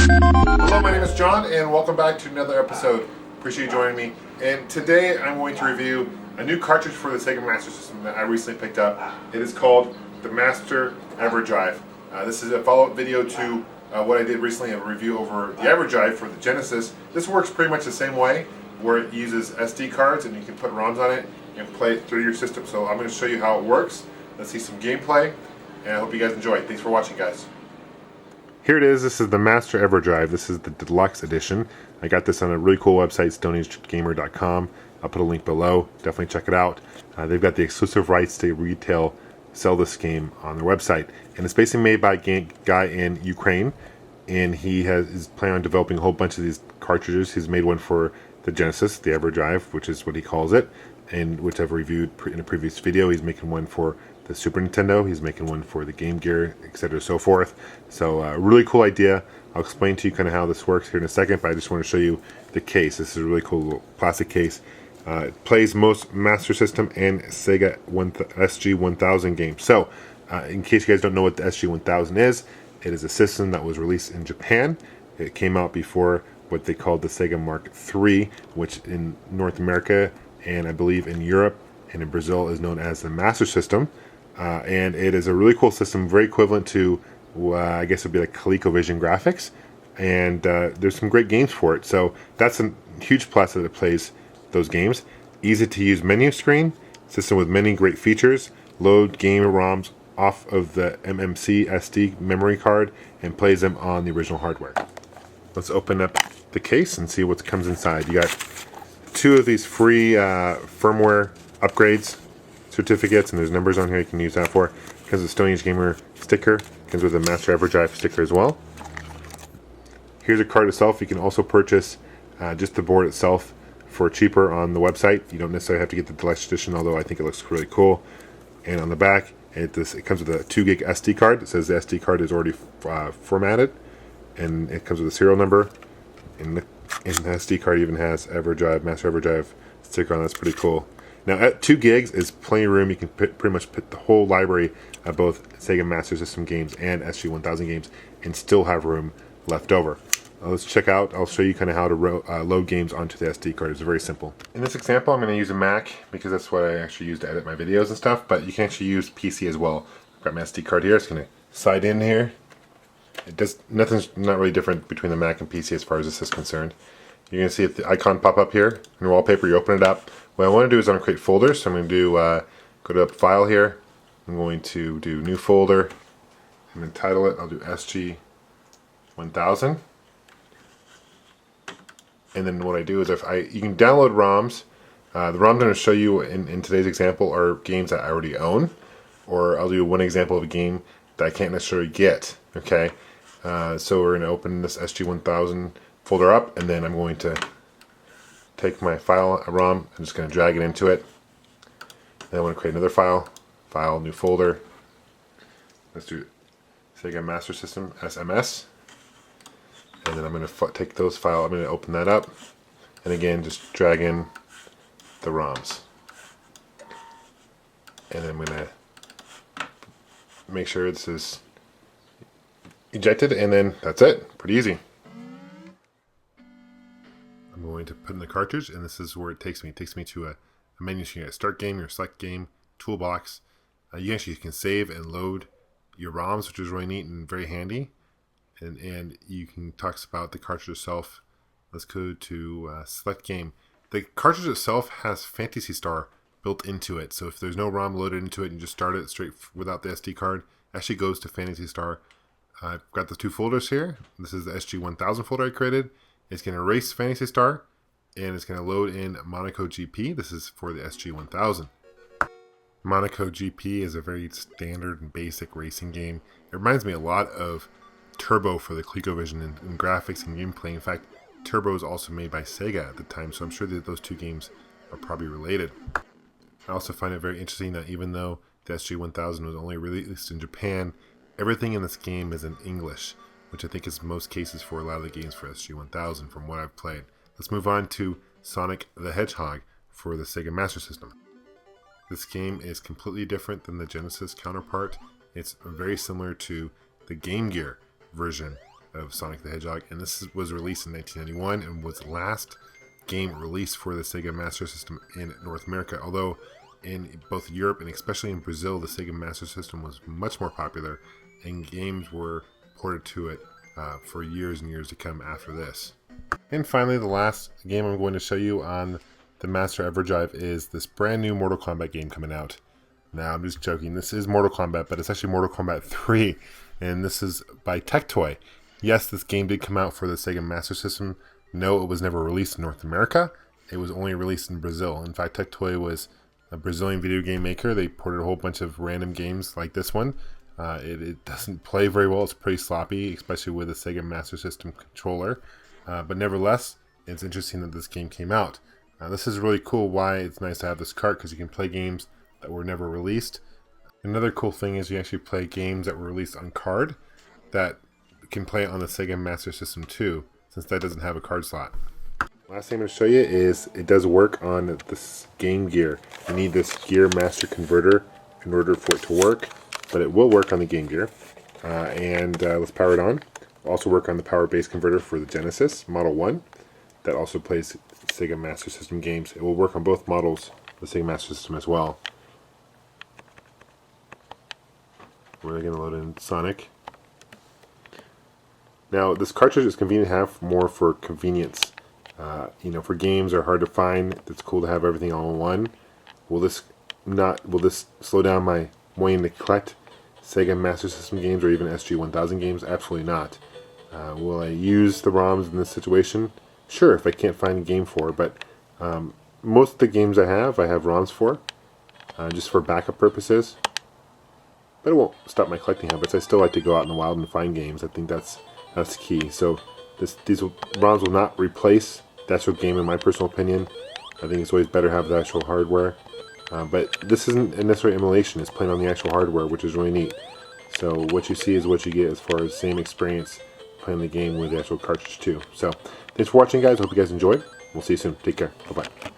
Hello, my name is John, and welcome back to another episode. Appreciate you joining me. And today I'm going to review a new cartridge for the Sega Master System that I recently picked up. It is called the Master EverDrive. This is a follow-up video to what I did recently, a review over the EverDrive for the Genesis. This works pretty much the same way, where it uses SD cards and you can put ROMs on it and play it through your system. So I'm going to show you how it works. Let's see some gameplay, and I hope you guys enjoy. Thanks for watching, guys. Here it is. This is the Master EverDrive. This is the deluxe edition. I got this on a really cool website, StoneyGamer.com. I'll put a link below. Definitely check it out. They've got the exclusive rights to retail sell this game on their website, and it's basically made by a guy in Ukraine, and he is planning on developing a whole bunch of these cartridges. He's made one for the Genesis, the EverDrive, which is what he calls it, and which I've reviewed in a previous video. He's making one for the Super Nintendo, he's making one for the Game Gear, etc. so forth. So really cool idea. I'll explain to you kind of how this works here in a second, but I just want to show you the case. This is a really cool little plastic case. It plays most Master System and Sega SG-1000 games. So in case you guys don't know what the SG-1000 is, it is a system that was released in Japan. It came out before what they called the Sega Mark III, which in North America and I believe in Europe and in Brazil is known as the Master System. And it is a really cool system, very equivalent to, I guess it would be like ColecoVision graphics. And there's some great games for it. So that's a huge plus that it plays those games. Easy to use menu screen, system with many great features. Load game ROMs off of the MMC SD memory card and plays them on the original hardware. Let's open up the case and see what comes inside. You got two of these free firmware upgrades certificates, and there's numbers on here you can use that for. Comes with a Stone Age Gamer sticker, comes with a Master EverDrive sticker as well. Here's a card itself. You can also purchase just the board itself for cheaper on the website. You don't necessarily have to get the deluxe edition, although I think it looks really cool. And on the back, it comes with a 2 gig SD card. It says the SD card is already formatted, and it comes with a serial number. And the SD card even has EverDrive, Master EverDrive sticker on. That's pretty cool. Now at 2 gigs is plenty of room. You can pretty much put the whole library of both Sega Master System games and SG-1000 games and still have room left over. Let's check out, I'll show you kind of how to load games onto the SD card. It's very simple. In this example I'm going to use a Mac because that's what I actually use to edit my videos and stuff, but you can actually use PC as well. I've got my SD card here. It's going to slide in here. Nothing's not really different between the Mac and PC as far as this is concerned. You're going to see the icon pop up here in your wallpaper. You open it up. What I want to do is I'm going to create folders. So I'm going to do go to File here. I'm going to do New Folder. I'm going to title it. I'll do SG-1000. And then what I do is you can download ROMs. The ROMs I'm going to show you in today's example are games that I already own, or I'll do one example of a game that I can't necessarily get. Okay, so we're going to open this SG-1000 folder up, and then I'm going to take my file, a ROM, I'm just going to drag it into it. Then I want to create another file, new folder. Let's do Sega Master System, SMS. And then I'm going to take those files, I'm going to open that up, and again just drag in the ROMs. And then I'm going to make sure this is ejected, and then that's it. Pretty easy. I'm going to put in the cartridge, and this is where it takes me. It takes me to a menu screen. You start game, your select game, toolbox. You actually can save and load your ROMs, which is really neat and very handy. And you can talk about the cartridge itself. Let's go to select game. The cartridge itself has Phantasy Star built into it. So if there's no ROM loaded into it and you just start it straight without the SD card, it actually goes to Phantasy Star. I've got the two folders here. This is the SG-1000 folder I created. It's going to erase Phantasy Star, and it's going to load in Monaco GP. This is for the SG-1000. Monaco GP is a very standard and basic racing game. It reminds me a lot of Turbo for the ColecoVision in graphics and gameplay. In fact, Turbo is also made by Sega at the time, so I'm sure that those two games are probably related. I also find it very interesting that even though the SG-1000 was only released in Japan, everything in this game is in English, which I think is most cases for a lot of the games for SG-1000 from what I've played. Let's move on to Sonic the Hedgehog for the Sega Master System. This game is completely different than the Genesis counterpart. It's very similar to the Game Gear version of Sonic the Hedgehog, and was released in 1991 and was the last game released for the Sega Master System in North America, although in both Europe and especially in Brazil, the Sega Master System was much more popular, and games were ported to it for years and years to come after this. And finally, the last game I'm going to show you on the Master EverDrive is this brand new Mortal Kombat game coming out. Now, I'm just joking. This is Mortal Kombat, but it's actually Mortal Kombat 3, and this is by Tectoy. Yes, this game did come out for the Sega Master System. No, it was never released in North America. It was only released in Brazil. In fact, Tectoy was a Brazilian video game maker. They ported a whole bunch of random games like this one. It doesn't play very well. It's pretty sloppy, especially with a Sega Master System controller. But nevertheless, it's interesting that this game came out. This is really cool. Why it's nice to have this cart, because you can play games that were never released. Another cool thing is you actually play games that were released on card that can play on the Sega Master System too, since that doesn't have a card slot. Last thing I'm going to show you is it does work on this Game Gear. You need this Gear Master Converter in order for it to work, but it will work on the Game Gear. Let's power it on. It'll also work on the Power Base Converter for the Genesis Model 1 that also plays Sega Master System games. It will work on both models of the Sega Master System as well. We're going to load in Sonic. Now, this cartridge is convenient to have more for convenience. For games that are hard to find, it's cool to have everything all in one. Will this slow down my wanting to collect Sega Master System games or even SG-1000 games? Absolutely not. Will I use the ROMs in this situation? Sure, if I can't find a game for, but most of the games I have ROMs for, just for backup purposes. But it won't stop my collecting habits. I still like to go out in the wild and find games. I think that's key. So these ROMs will not replace the actual game, in my personal opinion. I think it's always better to have the actual hardware. But this isn't a necessary emulation. It's playing on the actual hardware, which is really neat. So what you see is what you get as far as same experience playing the game with the actual cartridge too. So thanks for watching, guys. Hope you guys enjoyed. We'll see you soon. Take care. Bye-bye.